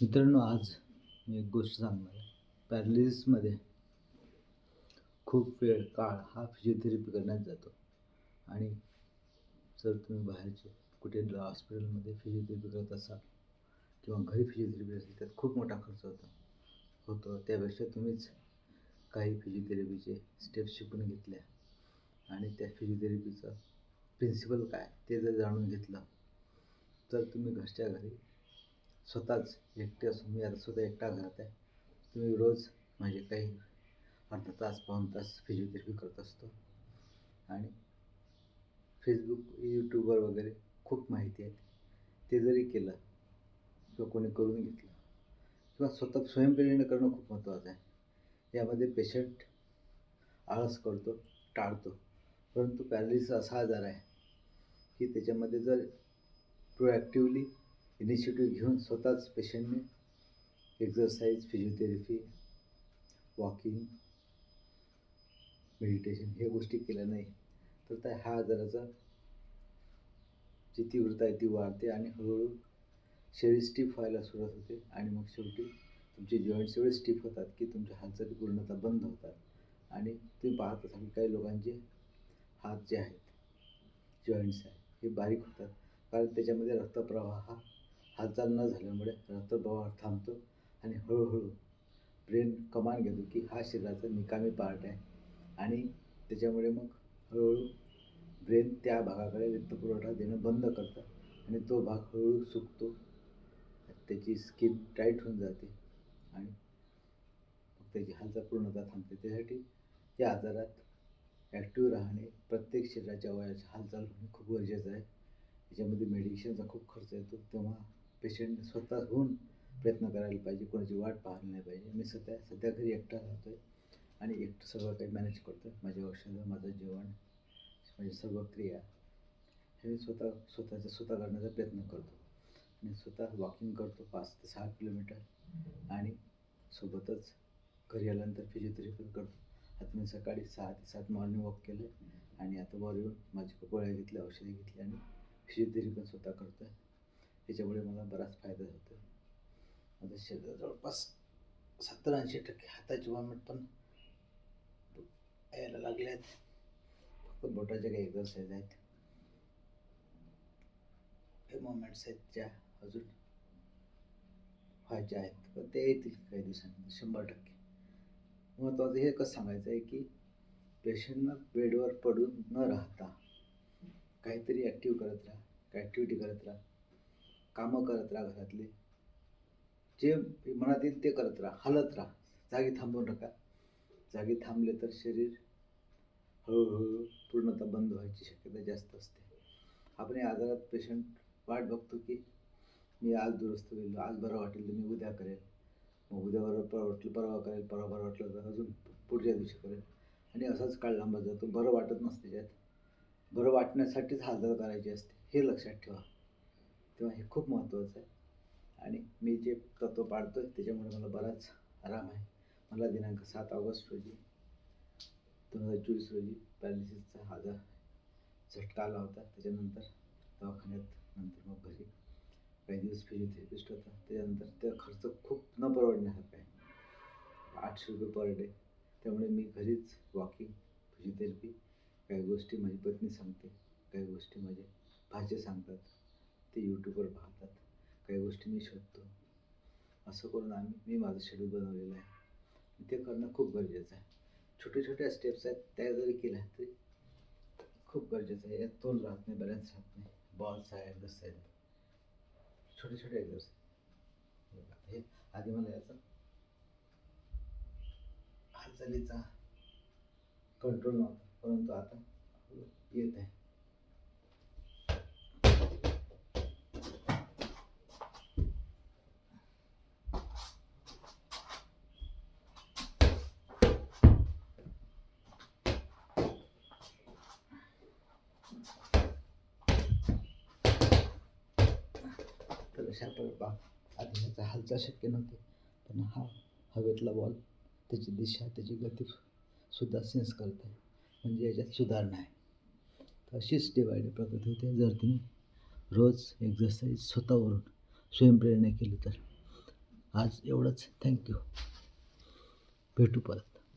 मित्रांनो, आज मी एक गोष्ट सांगणार आहे. पॅरालिसिसमध्ये खूप वेळ काळ हा फिजिओथेरपी करण्यात जातो आणि जर तुम्ही बाहेरचे कुठे हॉस्पिटलमध्ये फिजिओथेरपी करत असाल किंवा घरी फिजिओथेरपी असेल, त्यात खूप मोठा खर्च होतो. त्यापेक्षा तुम्हीच काही फिजिओथेरपीचे स्टेप्स शिकून घेतल्या आणि त्या फिजिओथेरपीचं प्रिन्सिपल काय ते जर जाणून घेतलं तर तुम्ही घरच्या घरी स्वतःच एकटे असून, मी आता स्वतः एकटा घरात आहे, तुम्ही रोज माझे काही अर्धा तास पाऊण तास फिजिओथेरपी करत असतो. आणि फेसबुक, यूट्यूबवर वगैरे खूप माहिती आहे. ते जरी केलं किंवा कोणी करून घेतलं किंवा स्वतः स्वयंप्रेरणेने करणं खूप महत्त्वाचं आहे. यामध्ये पेशंट आळस करतो, टाळतो, परंतु पॅरालिसिस असा आजार आहे की त्याच्यामध्ये जर प्रोॲक्टिव्हली इनिशिएटिव्ह घेऊन स्वतःच पेशंटने एक्झरसाईज, फिजिओथेरपी, वॉकिंग, मेडिटेशन ह्या गोष्टी केल्या नाही तर त्या ह्या आजाराचा जी तीव्रता आहे ती वाढते आणि हळूहळू शरीर स्टिफ व्हायला सुरुवात होते आणि मग शेवटी तुमचे जॉईंट्स एवढे स्टिफ होतात की तुमच्या हालचाली पूर्णतः बंद होतात आणि तुम्ही पाहत असाल काही लोकांचे हात जे आहेत, जॉईंट्स आहेत, हे बारीक होतात कारण त्याच्यामध्ये रक्तप्रवाह हा हालचाल न झाल्यामुळे रक्तप्रवाह थांबतो आणि हळूहळू ब्रेन कमांड घेतो की हा शरीराचा निकामी पार्ट आहे आणि त्याच्यामुळे मग हळूहळू ब्रेन त्या भागाकडे रक्तपुरवठा देणं बंद करतं आणि तो भाग हळूहळू सुकतो, त्याची स्किन टाईट होऊन जाते आणि मग त्याची हालचाल पूर्णतः थांबते. त्यासाठी या आजारात ॲक्टिव्ह राहणे, प्रत्येक शरीराच्या अवयवाची हालचाल होणे खूप गरजेचं आहे. याच्यामध्ये मेडिकेशनचा खूप खर्च येतो, तेव्हा पेशंट स्वतःहून प्रयत्न करायला पाहिजे, कोणाची वाट पाहायला नाही पाहिजे. मी सध्या घरी एकटा राहतो आहे आणि एकटं सगळं काही मॅनेज करतो आहे. माझी औषधं, माझं जेवण, माझी सर्व क्रिया हे मी स्वतः करण्याचा प्रयत्न करतो आणि स्वतः वॉकिंग करतो 5 ते 6 किलोमीटर आणि सोबतच घरी आल्यानंतर फिजिओथेरपी करतो. आता मी सकाळी 6 ते 7 मॉर्निंग वॉक केलं आहे आणि आता वर येऊन माझी गोळ्या घेतल्या, औषधे घेतली आणि फिजिओथेरपी पण स्वतः करतो आहे. त्याच्यामुळे मला बराच फायदा होतो आहे. माझं शरीर जवळपास 70-80% हाताचे मूवमेंट पण यायला लागले आहेत. फक्त बोटाच्या काही एक्झरसाईज आहेत, हे मुवमेंट्स आहेत ज्या अजून व्हायच्या आहेत, पण ते येतील काही दिवसांनी 100%. महत्त्वाचं हे कसं सांगायचं आहे की पेशंटना बेडवर पडून न राहता काहीतरी ॲक्टिव्ह करत राहा, ॲक्टिव्हिटी करत राहा, कामं करत राहा, घरातले जे मनात येईल ते करत राहा, हलत राहा, जागी थांबू नका. जागी थांबले तर शरीर हळूहळू पूर्णतः बंद व्हायची शक्यता जास्त असते. आपण या आजारात पेशंट वाट बघतो की मी आज दुरुस्त होईल, आज बरं वाटेल तर मी उद्या करेल, मग उद्या बरं वाटलं परवा करेल, परवा बरं वाटलं तर अजून पुढच्या दिवशी करेल आणि असाच काळ लांबत जातो. बरं वाटत नसते, त्यात बरं वाटण्यासाठीच हालचाल करायची असते, हे लक्षात ठेवा. तेव्हा हे खूप महत्त्वाचं आहे आणि मी जे तत्त्व पाळतो आहे त्याच्यामुळे मला बराच आराम आहे. मला दिनांक 7 ऑगस्ट रोजी 2024 रोजी पॅरालिसिसचा आजार झटका आला होता. त्याच्यानंतर दवाखान्यात, नंतर मग घरी काही दिवस फिजिओथेरपिस्ट होता. त्याच्यानंतर त्या खर्च खूप न परवडण्यासारखा आहे, 800 रुपये पर डे. त्यामुळे मी घरीच वॉकिंग, फिजिओथेरपी, काही गोष्टी माझी पत्नी सांगते, काही गोष्टी माझे भाचे सांगतात, ते यूट्यूबवर पाहतात, काही गोष्टी मी शोधतो. असं करून मी माझं शेड्यूल बनवलेलं आहे. ते करणं खूप गरजेचं आहे. छोट्या स्टेप्स आहेत, त्या जरी केल्या तरी खूप गरजेचं आहे. यात तोल राहत नाही, बॅलन्स राहत नाही. बॉल्स आहे, एक्झरसाईज, छोटे एक्झरसाईज. हे आधी मला याचा हालचालीचा कंट्रोल नव्हता, परंतु आता येत आहे. तर अशा आधी ह्याचा हालचाल शक्य नव्हती, पण हा हवेतला बॉल, त्याची दिशा, त्याची गती सुद्धा सेन्स करत आहे, म्हणजे याच्यात सुधारणा आहे. तर अशीच डिवाइड प्रगती होते जर तुम्ही रोज एक्झरसाईज स्वतःवरून स्वयंप्रेरणा केली तर. आज एवढंच. थँक्यू. भेटू परत.